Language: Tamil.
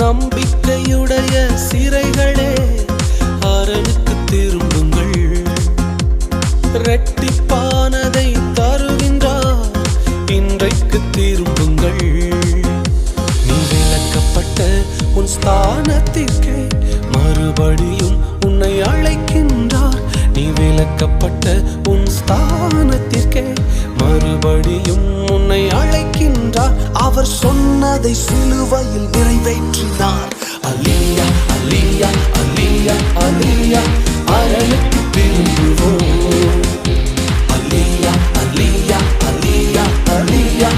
நம்பிக்கையுடைய சிறைகளே அரணுக்கு திரும்புங்கள். இரட்டிப்பானதை தருகின்றார், இன்றைக்கு திரும்புங்கள். நீ விலக்கப்பட்ட உன் ஸ்தானத்திற்கே மறுபடியும் உன்னை அழைக்கின்றார். நீ விலக்கப்பட்ட உன் ஸ்தானத்திற்கே மறுபடியும் உன்னை அழைக்கின்றார். அவர் சொன்னதை சிலுவையில் நிறைவேற்றினார். அல்லேலூயா, அல்லேலூயா, அல்லேலூயா, அல்லேலூயா. அரணுக்கு திரும்புவோம். அல்லேலூயா, அல்லேலூயா, அல்லேலூயா, அல்லேலூயா.